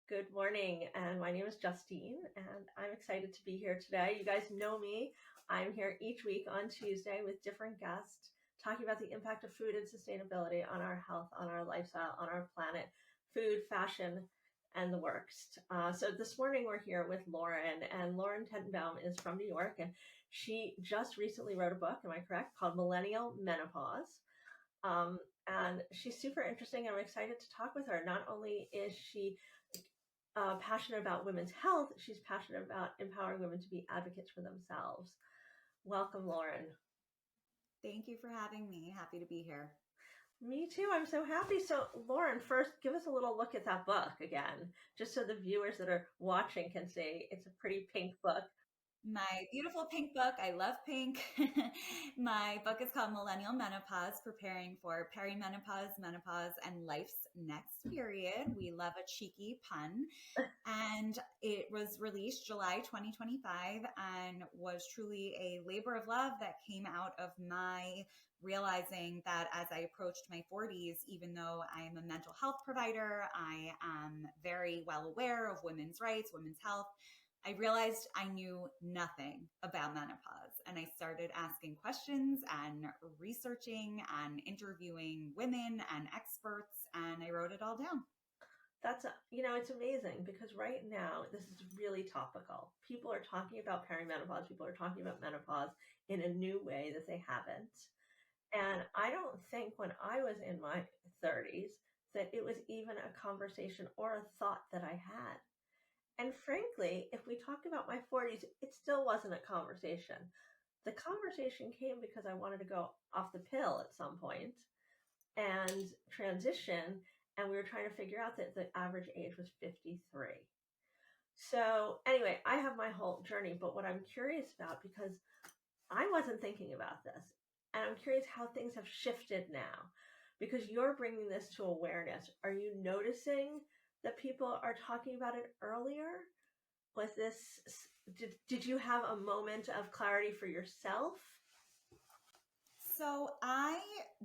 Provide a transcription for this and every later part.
Good morning, and my name is Justine, and I'm excited to be here today. You guys know me. I'm here each week on Tuesday with different guests talking about the impact of food and sustainability on our health, on our lifestyle, on our planet, food, fashion, and the works. So this morning we're here with Lauren, and Lauren Tental is from New York, and she just recently wrote a book, am I correct, called Millennial Menopause. Um, and she's super interesting. I'm excited to talk with her. Not only is she passionate about women's health, she's passionate about empowering women to be advocates for themselves. Welcome, Lauren. Thank you for having me. Happy to be here. Me too. I'm so happy. So, Lauren, first, give us a little look at that book again, just so the viewers that are watching can see. It's a pretty pink book. My beautiful pink book. I love pink. My book is called Millennial Menopause, preparing for perimenopause, menopause, and life's next period. We love a cheeky pun. And it was released July 2025 and was truly a labor of love that came out of my realizing that as I approached my 40s, even though I am a mental health provider, I am very well aware of women's rights, women's health. I realized I knew nothing about menopause, and I started asking questions and researching and interviewing women and experts, and I wrote it all down. It's amazing because right now this is really topical. People are talking about perimenopause, people are talking about menopause in a new way that they haven't. And I don't think when I was in my 30s that it was even a conversation or a thought that I had. And frankly, if we talked about my 40s, it still wasn't a conversation. The conversation came because I wanted to go off the pill at some point and transition. And we were trying to figure out that the average age was 53. So, anyway, I have my whole journey, but what I'm curious about, because I wasn't thinking about this, and I'm curious how things have shifted now, because you're bringing this to awareness. Are you noticing that people are talking about it earlier? Was this, did you have a moment of clarity for yourself? So I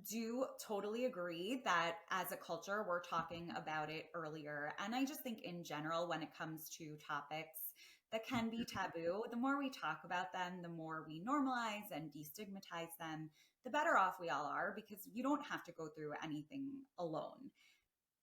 do totally agree that as a culture, we're talking about it earlier. And I just think in general, when it comes to topics that can be taboo, the more we talk about them, the more we normalize and destigmatize them, the better off we all are because you don't have to go through anything alone.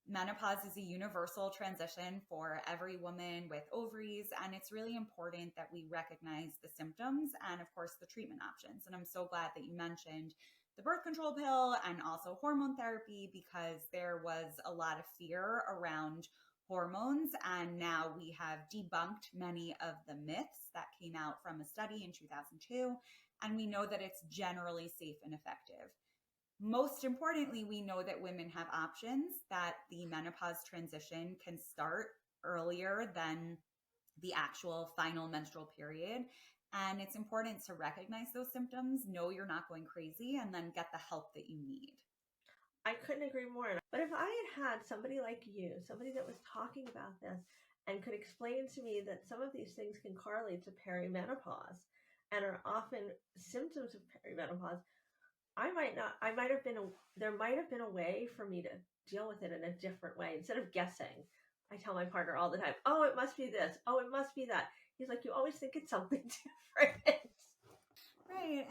Menopause is a universal transition for every woman with ovaries, and it's really important that we recognize the symptoms and, of course, the treatment options. And I'm so glad that you mentioned the birth control pill and also hormone therapy because there was a lot of fear around hormones. And now we have debunked many of the myths that came out from a study in 2002. And we know that it's generally safe and effective. Most importantly, we know that women have options, that the menopause transition can start earlier than the actual final menstrual period. And it's important to recognize those symptoms, know you're not going crazy, and then get the help that you need. I couldn't agree more. But if I had somebody like you, somebody that was talking about this and could explain to me that some of these things can correlate to perimenopause and are often symptoms of perimenopause, I might have been, there might have been a way for me to deal with it in a different way instead of guessing. I tell my partner all the time, oh, it must be this. Oh, it must be that. He's like, you always think it's something different. Right.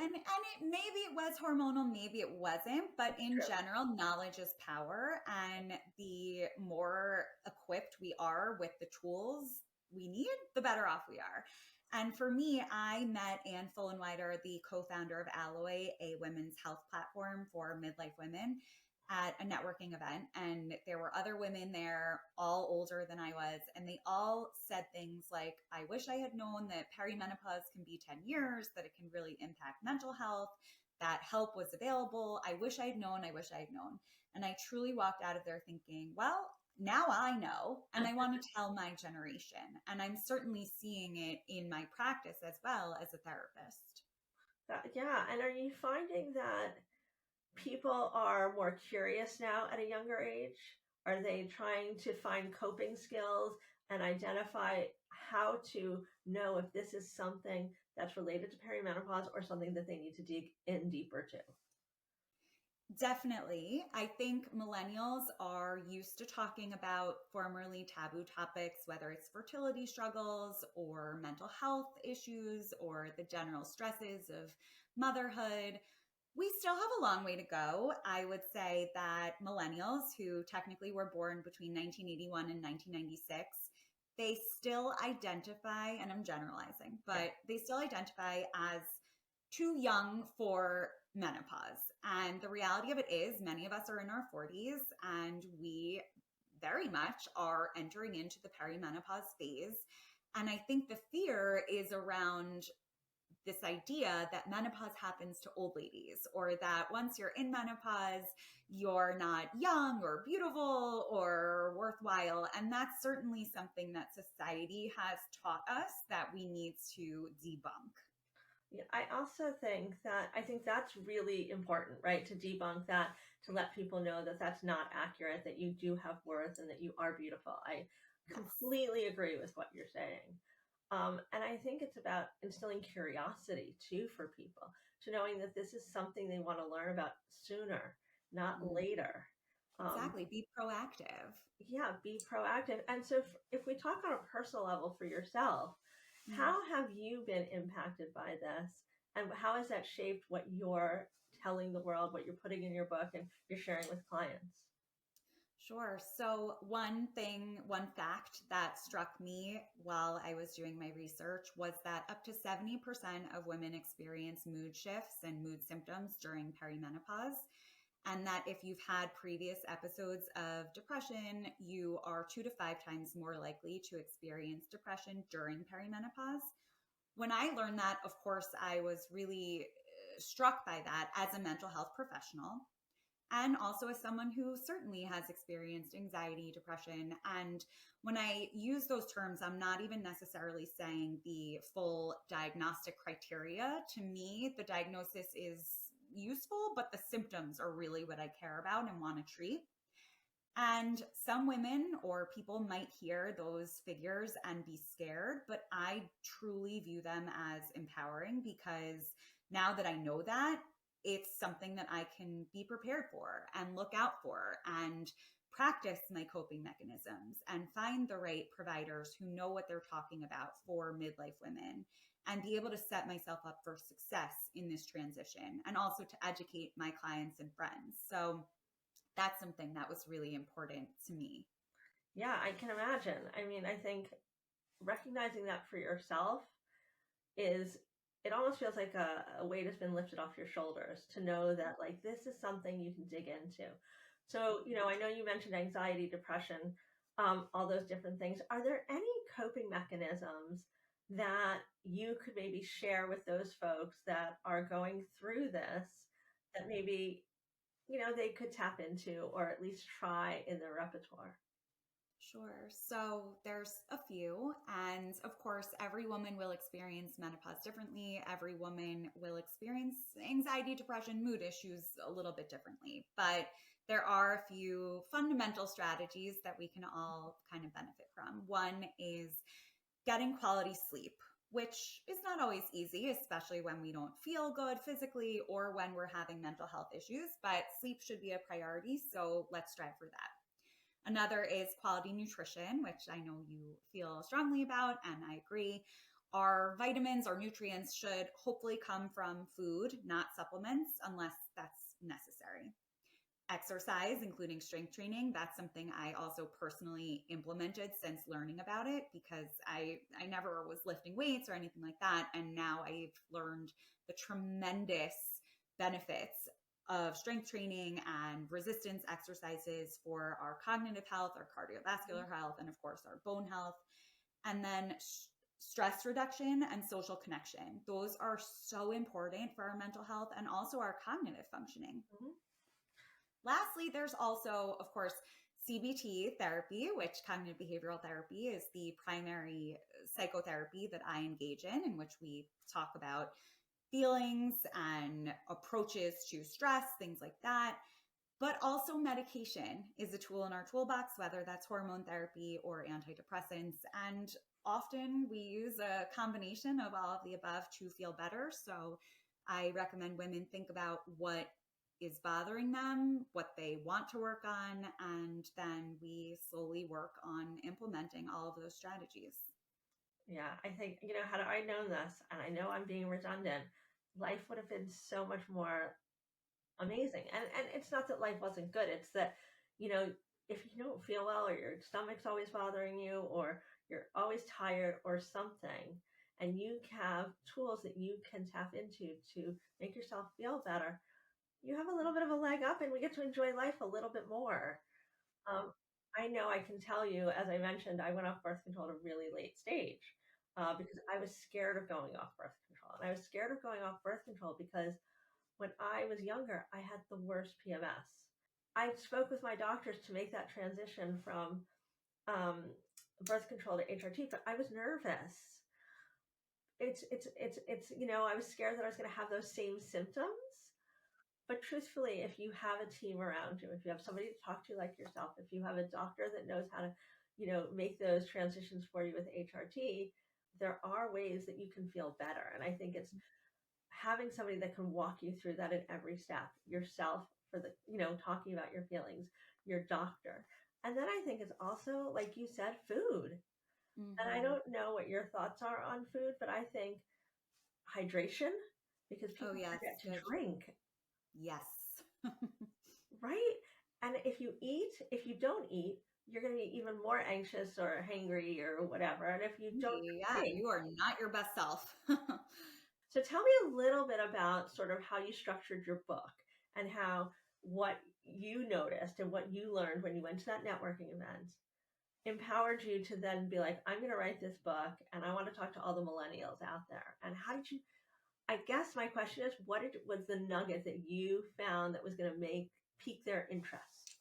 Maybe it was hormonal, maybe it wasn't, but in True. general, knowledge is power. And the more equipped we are with the tools we need, the better off we are. And for me, I met Ann Fullenwider, the co-founder of Alloy, a women's health platform for midlife women, at a networking event. And there were other women there, all older than I was. And they all said things like, I wish I had known that perimenopause can be 10 years, that it can really impact mental health, that help was available. I wish I had known. I wish I had known. And I truly walked out of there thinking, well, now I know, and I want to tell my generation. And I'm certainly seeing it in my practice as well as a therapist. Yeah. And are you finding that people are more curious now at a younger age? Are they trying to find coping skills and identify how to know if this is something that's related to perimenopause or something that they need to dig in deeper to? Definitely. I think millennials are used to talking about formerly taboo topics, whether it's fertility struggles or mental health issues or the general stresses of motherhood. We still have a long way to go. I would say that millennials, who technically were born between 1981 and 1996, they still identify, and I'm generalizing, Yeah. but they still identify as too young for menopause. And the reality of it is, many of us are in our 40s and we very much are entering into the perimenopause phase. And I think the fear is around this idea that menopause happens to old ladies, or that once you're in menopause, you're not young or beautiful or worthwhile. And that's certainly something that society has taught us that we need to debunk. Yeah, I also think that I think that's really important, right? To debunk that, to let people know that that's not accurate, that you do have worth and that you are beautiful. I Yes. completely agree with what you're saying. And I think it's about instilling curiosity too for people, to knowing that this is something they want to learn about sooner, not Mm, later. Um, exactly. Be proactive. yeah, be proactive. And so, if we talk on a personal level for yourself, Mm. how have you been impacted by this? And how has that shaped what you're telling the world, what you're putting in your book and you're sharing with clients? Sure. So, one thing, one fact that struck me while I was doing my research was that up to 70% of women experience mood shifts and mood symptoms during perimenopause. And that if you've had previous episodes of depression, you are 2 to 5 times more likely to experience depression during perimenopause. When I learned that, of course, I was really struck by that as a mental health professional and also as someone who certainly has experienced anxiety, depression. And when I use those terms, I'm not even necessarily saying the full diagnostic criteria. To me, the diagnosis is useful, but the symptoms are really what I care about and want to treat. And some women or people might hear those figures and be scared, but I truly view them as empowering because now that I know that, it's something that I can be prepared for and look out for and practice my coping mechanisms and find the right providers who know what they're talking about for midlife women and be able to set myself up for success in this transition and also to educate my clients and friends. So, that's something that was really important to me. Yeah, I can imagine. I mean, I think recognizing that for yourself is, it almost feels like a weight has been lifted off your shoulders to know that like this is something you can dig into. So, I know you mentioned anxiety, depression, all those different things. Are there any coping mechanisms that you could maybe share with those folks that are going through this, that maybe, they could tap into or at least try in their repertoire? Sure. So there's a few. And of course, every woman will experience menopause differently. Every woman will experience anxiety, depression, mood issues a little bit differently. But there are a few fundamental strategies that we can all kind of benefit from. One is getting quality sleep, which is not always easy, especially when we don't feel good physically or when we're having mental health issues. But sleep should be a priority. So let's strive for that. Another is quality nutrition, which I know you feel strongly about, and I agree. Our vitamins or nutrients should hopefully come from food, not supplements, unless that's necessary. Exercise, including strength training, that's something I also personally implemented since learning about it because I never was lifting weights or anything like that. And now I've learned the tremendous benefits of strength training and resistance exercises for our cognitive health, our cardiovascular health, and of course, our bone health. And then stress reduction and social connection. Those are so important for our mental health and also our cognitive functioning. Mhm. Lastly, there's also, of course, CBT therapy, which cognitive behavioral therapy is the primary psychotherapy that I engage in which we talk about feelings and approaches to stress, things like that. But also, medication is a tool in our toolbox, whether that's hormone therapy or antidepressants. And often we use a combination of all of the above to feel better. So I recommend women think about what is bothering them, what they want to work on, and then we slowly work on implementing all of those strategies. Yeah, I think, had I known this, and I know I'm being redundant, life would have been so much more amazing. And it's not that life wasn't good, it's that, you know, if you don't feel well, or your stomach's always bothering you, or you're always tired or something, and you have tools that you can tap into to make yourself feel better, you have a little bit of a leg up, and we get to enjoy life a little bit more. Um, I know I can tell you, as I mentioned, I went off birth control at a really late stage, because I was scared of going off birth control. And I was scared of going off birth control because when I was younger, I had the worst PMS. I spoke with my doctors to make that transition from um, birth control to HRT, but I was nervous. I was scared that I was going to have those same symptoms. But truthfully, if you have a team around you, if you have somebody to talk to like yourself, if you have a doctor that knows how to, make those transitions for you with HRT, there are ways that you can feel better. And I think it's having somebody that can walk you through that in every step, yourself for the, talking about your feelings, your doctor. And then I think it's also, like you said, food. And I Mm-hmm. don't know what your thoughts are on food, but I think hydration, because Oh, people yes, forget to good. drink. Yes. Right? And if you don't eat, you're going to be even more anxious or hangry or whatever. And if you don't Yeah, drink, you are not your best self. so tell me a little bit about sort of how you structured your book, and how what you noticed and what you learned when you went to that networking event empowered you to then be like, I'm going to write this book and I want to talk to all the millennials out there. And how did you, I guess my question is, was the nugget that you found that was going to pique their interest?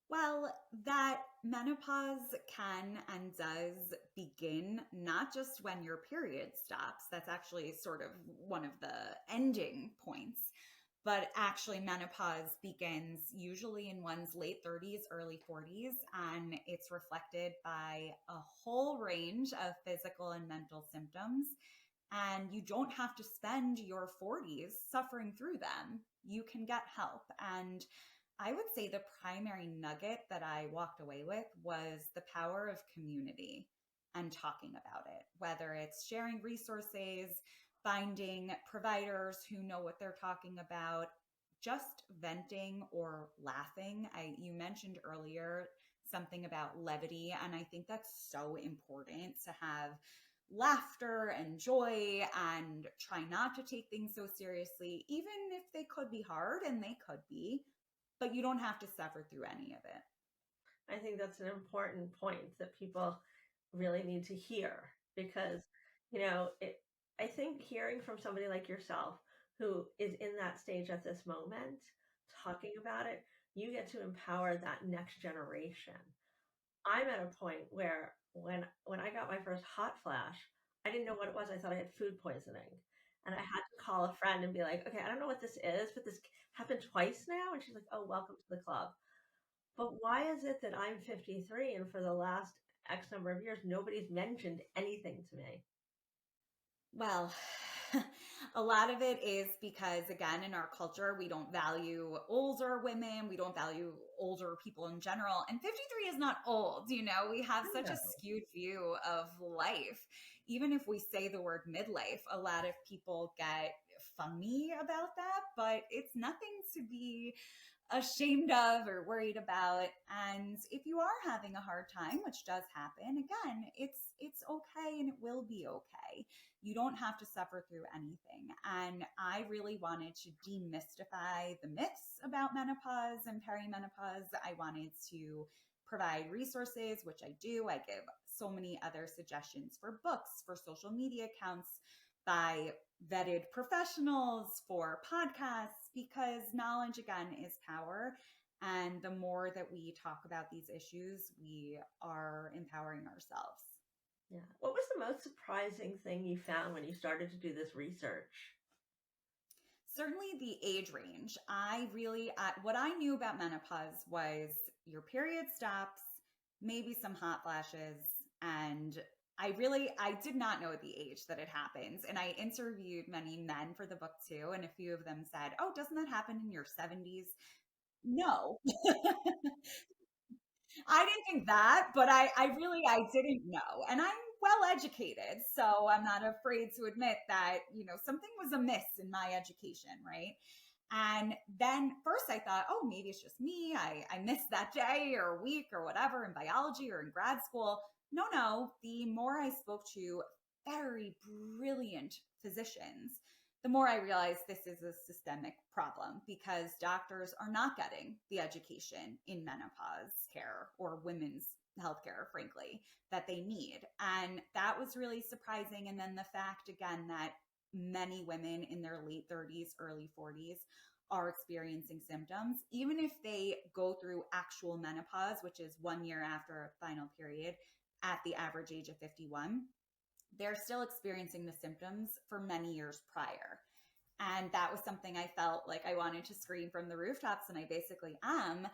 Well, that menopause can and does begin not just when your period stops. That's actually sort of one of the ending points. But actually, menopause begins usually in one's late 30s, early 40s, and it's reflected by a whole range of physical and mental symptoms. And you don't have to spend your 40s suffering through them. You can get help. And I would say the primary nugget that I walked away with was the power of community and talking about it, whether it's sharing resources, finding providers who know what they're talking about, just venting or laughing. You mentioned earlier something about levity, and I think that's so important to have laughter and joy and try not to take things so seriously, even if they could be hard, and they could be, but you don't have to suffer through any of it. I think that's an important point that people really need to hear, because, I think hearing from somebody like yourself who is in that stage at this moment, talking about it, you get to empower that next generation. I'm at a point where when I got my first hot flash, I didn't know what it was. I thought I had food poisoning. And I had to call a friend and be like, okay, I don't know what this is, but this happened twice now. And she's like, oh, welcome to the club. But why is it that I'm 53 and for the last X number of years, nobody's mentioned anything to me? Well, a lot of it is because, again, in our culture, we don't value older women. We don't value older people in general. And 53 is not old. We have such a No. skewed view of life. Even if we say the word midlife, a lot of people get funny about that, but it's nothing to be ashamed of or worried about. And if you are having a hard time, which does happen, again, it's okay, and it will be okay. You don't have to suffer through anything. And I really wanted to demystify the myths about menopause and perimenopause. I wanted to provide resources, which I do. I give so many other suggestions for books, for social media accounts, by vetted professionals, for podcasts, because knowledge, again, is power. And the more that we talk about these issues, we are empowering ourselves. Yeah. What was the most surprising thing you found when you started to do this research? Certainly the age range. What I knew about menopause was your period stops, maybe some hot flashes, and I did not know the age that it happens. And I interviewed many men for the book too. And a few of them said, "Oh, doesn't that happen in your 70s?" No. I didn't think that, but I didn't know. And I'm well educated, so I'm not afraid to admit that, something was amiss in my education, right? And then first I thought, oh, maybe it's just me. I missed that day or week or whatever in biology or in grad school. No, no. The more I spoke to very brilliant physicians, the more I realized this is a systemic problem because doctors are not getting the education in menopause care or women's healthcare, frankly, that they need. And that was really surprising. And then the fact, again, that many women in their late 30s, early 40s are experiencing symptoms, even if they go through actual menopause, which is 1 year after a final period at the average age of 51, they're still experiencing the symptoms for many years prior. And that was something I felt like I wanted to scream from the rooftops, and I basically am,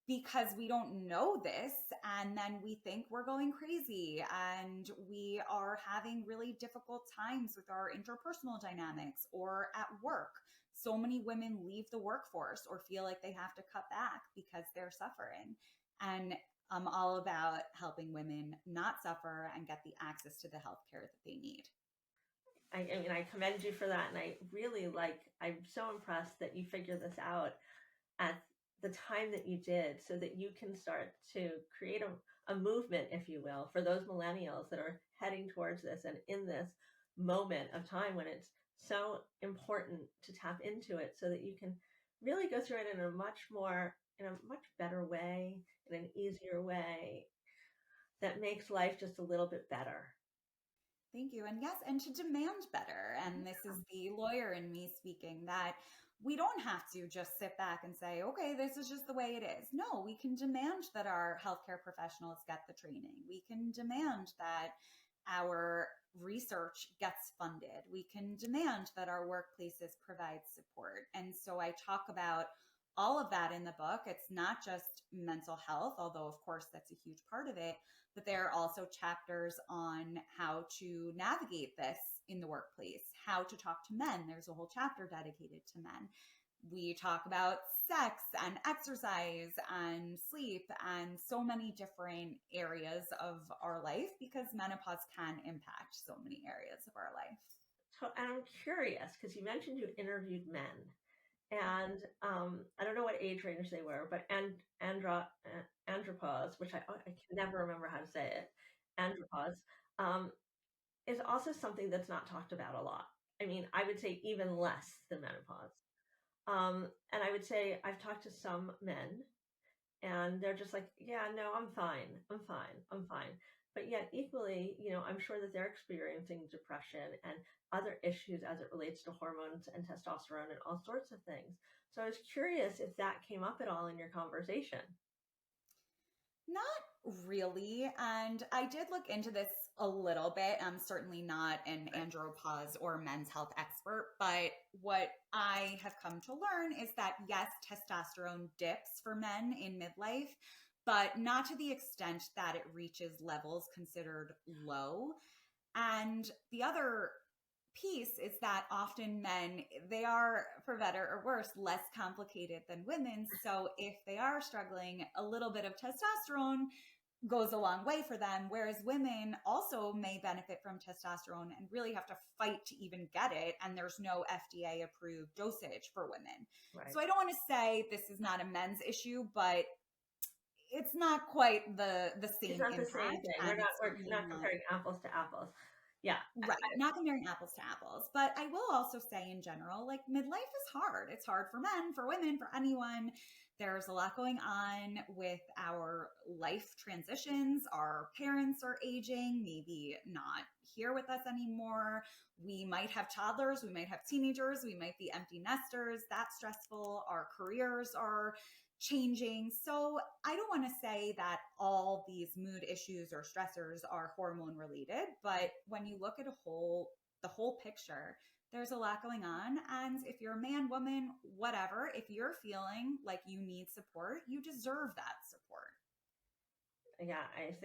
because we don't know this. And then we think we're going crazy and we are having really difficult times with our interpersonal dynamics or at work. So many women leave the workforce or feel like they have to cut back because they're suffering. And I'm all about helping women not suffer and get the access to the healthcare that they need. I mean, I commend you for that. And I'm so impressed that you figured this out at the time that you did so that you can start to create a movement, if you will, for those millennials that are heading towards this and in this moment of time when it's so important to tap into it so that you can really go through it in a much better way, in an easier way that makes life just a little bit better. Thank you. And yes, and to demand better. And this is the lawyer in me speaking, that we don't have to just sit back and say, okay, this is just the way it is. No, we can demand that our healthcare professionals get the training. We can demand that our research gets funded. We can demand that our workplaces provide support. And so I talk about all of that in the book. It's not just mental health, although, of course, that's a huge part of it, but there are also chapters on how to navigate this in the workplace, how to talk to men. There's a whole chapter dedicated to men. We talk about sex and exercise and sleep and so many different areas of our life because menopause can impact so many areas of our life. So, and I'm curious because you mentioned you interviewed men, and I don't know what age range they were, but andropause, which I can never remember how to say it, andropause, um, is also something that's not talked about a lot. I mean, I would say even less than menopause. And I would say I've talked to some men and they're just like, yeah, no, I'm fine. I'm fine. I'm fine. But yet, equally, I'm sure that they're experiencing depression and other issues as it relates to hormones and testosterone and all sorts of things. So I was curious if that came up at all in your conversation. Not really. And I did look into this a little bit. I'm certainly not an andropause or men's health expert, but what I have come to learn is that yes, testosterone dips for men in midlife, but not to the extent that it reaches levels considered low. And the other piece is that often men, they are, for better or worse, less complicated than women. So if they are struggling, a little bit of testosterone goes a long way for them, whereas women also may benefit from testosterone and really have to fight to even get it, and there's no FDA approved dosage for women. Right. So I don't want to say this is not a men's issue, but it's not quite the It's same not the same impact, thing. and it's We're certainly not not. comparing apples to apples. Yeah. Right. Not comparing apples to apples. But I will also say in general, like midlife is hard. It's hard for men, for women, for anyone. There's a lot going on with our life transitions. Our parents are aging, maybe not here with us anymore. We might have toddlers, we might have teenagers, we might be empty nesters. That's stressful. Our careers are changing. So I don't want to say that all these mood issues or stressors are hormone related, but when you look at the whole picture, there's a lot going on. And if you're a man, woman, whatever, if you're feeling like you need support, you deserve that support. Yeah, I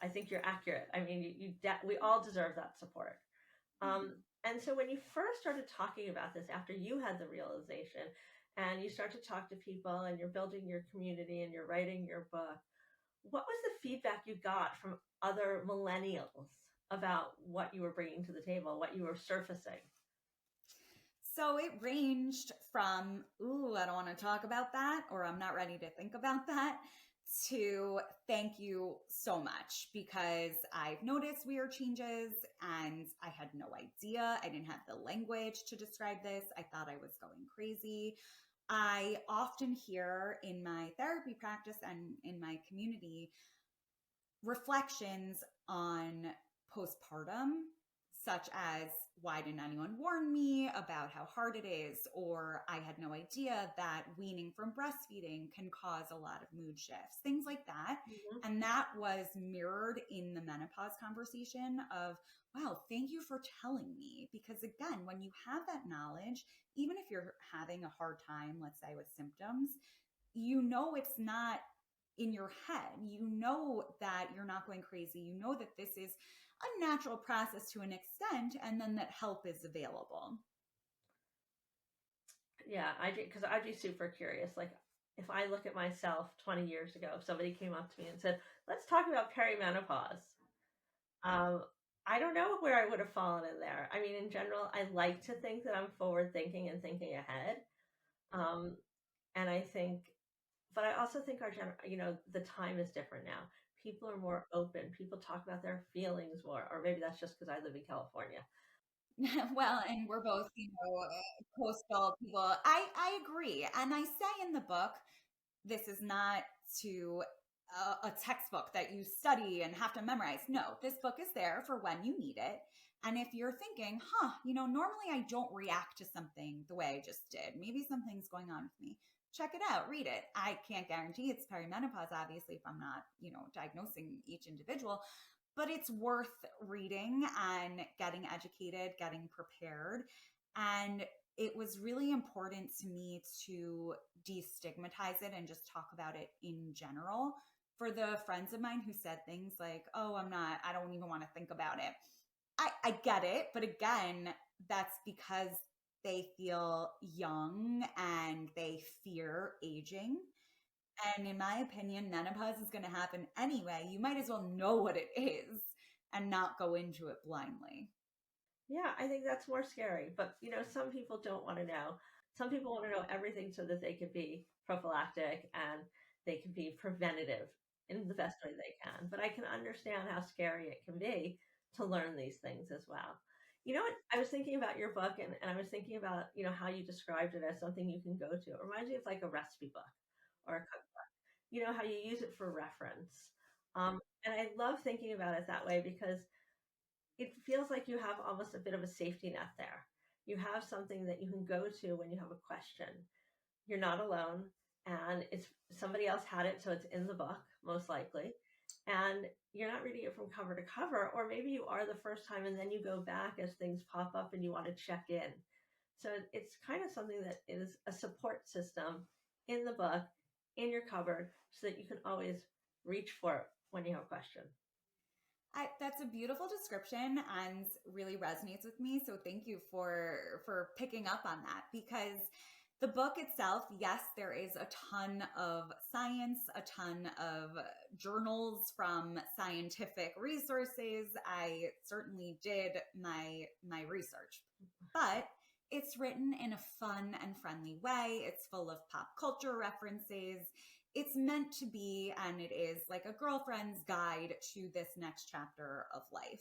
think you're accurate. I mean, we all deserve that support. And so when you first started talking about this after you had the realization and you start to talk to people and you're building your community and you're writing your book, what was the feedback you got from other millennials about what you were bringing to the table, what you were surfacing? So it ranged from, ooh, I don't want to talk about that, or I'm not ready to think about that, to thank you so much because I've noticed weird changes and I had no idea. I didn't have the language to describe this. I thought I was going crazy. I often hear in my therapy practice and in my community reflections on postpartum, such as, why didn't anyone warn me about how hard it is? Or I had no idea that weaning from breastfeeding can cause a lot of mood shifts, things like that. Mhm. And that was mirrored in the menopause conversation of, wow, thank you for telling me. Because again, when you have that knowledge, even if you're having a hard time, let's say with symptoms, you know it's not in your head. You know that you're not going crazy. You know that this is a natural process to an extent, and then that help is available. Yeah, because I'd be super curious. Like, if I look at myself 20 years ago, if somebody came up to me and said, let's talk about perimenopause, um, I don't know where I would have fallen in there. I mean, in general, I like to think that I'm forward thinking and thinking ahead. Um, and I think, but I also think the time is different now. People are more open. People talk about their feelings more, or maybe that's just because I live in California. Well, and we're both, coastal people. I agree. And I say in the book, this is not to a textbook that you study and have to memorize. No, this book is there for when you need it. And if you're thinking, normally I don't react to something the way I just did. Maybe something's going on with me. Check it out, read it. I can't guarantee it's perimenopause, obviously, if I'm not, diagnosing each individual, but it's worth reading and getting educated, getting prepared. And it was really important to me to destigmatize it and just talk about it in general. For the friends of mine who said things like, oh, I don't even want to think about it. I get it. But again, that's because they feel young and they fear aging. And in my opinion, menopause is going to happen anyway. You might as well know what it is and not go into it blindly. Yeah, I think that's more scary. But, some people don't want to know. Some people want to know everything so that they can be prophylactic and they can be preventative in the best way they can. But I can understand how scary it can be to learn these things as well. You know what? I was thinking about your book and I was thinking about, how you described it as something you can go to. It reminds me of like a recipe book or a cookbook, how you use it for reference. And I love thinking about it that way because it feels like you have almost a bit of a safety net there. You have something that you can go to when you have a question. You're not alone, and it's somebody else had it, so it's in the book, most likely. And you're not reading it from cover to cover, or maybe you are the first time and then you go back as things pop up and you want to check in. So it's kind of something that is a support system in the book, in your cupboard, so that you can always reach for it when you have a question. That's a beautiful description and really resonates with me. So thank you for picking up on that because the book itself, yes, there is a ton of science, a ton of journals from scientific resources. I certainly did my research, but it's written in a fun and friendly way. It's full of pop culture references. It's meant to be, and it is like a girlfriend's guide to this next chapter of life.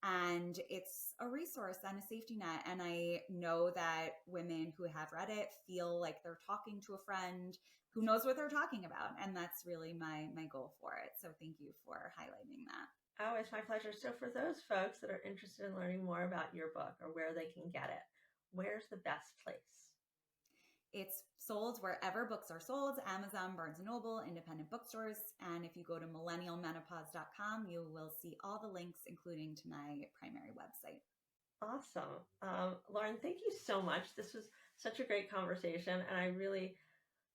And it's a resource and a safety net. And I know that women who have read it feel like they're talking to a friend who knows what they're talking about. And that's really my goal for it. So thank you for highlighting that. Oh, it's my pleasure. So, for those folks that are interested in learning more about your book or where they can get it, where's the best place? It's sold wherever books are sold, Amazon, Barnes & Noble, independent bookstores. And if you go to millennialmenopause.com, you will see all the links, including to my primary website. Awesome. Lauren, thank you so much. This was such a great conversation. And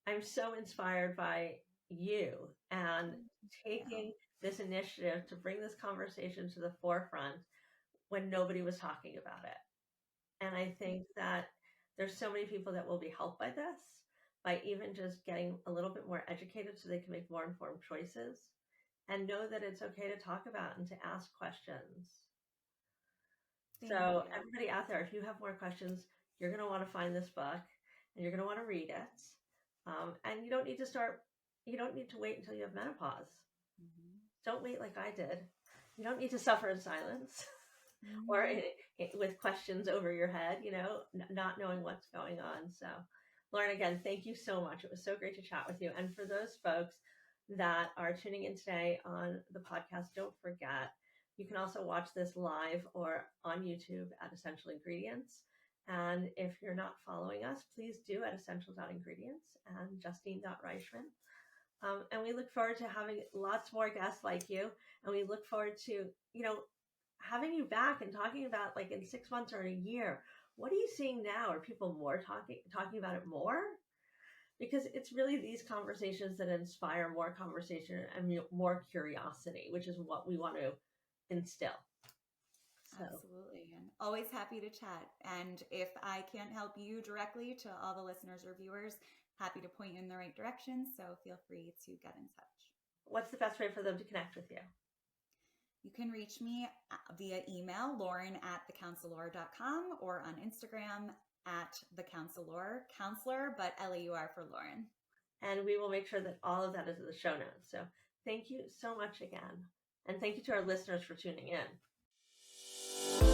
I'm so inspired by you and Yeah. taking this initiative to bring this conversation to the forefront when nobody was talking about it. And I think that there's so many people that will be helped by this, by even just getting a little bit more educated so they can make more informed choices and know that it's okay to talk about and to ask questions. Thank So, you. everybody out there, if you have more questions, you're going to want to find this book and you're going to want to read it. And you don't need to wait until you have menopause. Mhm. Don't wait like I did. You don't need to suffer in silence or Mhm. with questions over your head, not knowing what's going on. So, Lauren, again, thank you so much. It was so great to chat with you. And for those folks that are tuning in today on the podcast, don't forget, you can also watch this live or on YouTube at Essential Ingredients. And if you're not following us, please do at essential.ingredients and justine.reichman. And we look forward to having lots more guests like you. And we look forward to, having you back and talking about, like, in 6 months or a year, what are you seeing now? Are people more talking about it more? Because it's really these conversations that inspire more conversation and more curiosity, which is what we want to instill. So, Absolutely. And always happy to chat. And if I can't help you directly, to all the listeners or viewers, happy to point you in the right direction. So feel free to get in touch. what's the best way for them to connect with you? You can reach me via email, Lauren at thecounselor.com, or on Instagram at thecounselor, counselor, but LAUR for Lauren. And we will make sure that all of that is in the show notes. So thank you so much again. And thank you to our listeners for tuning in.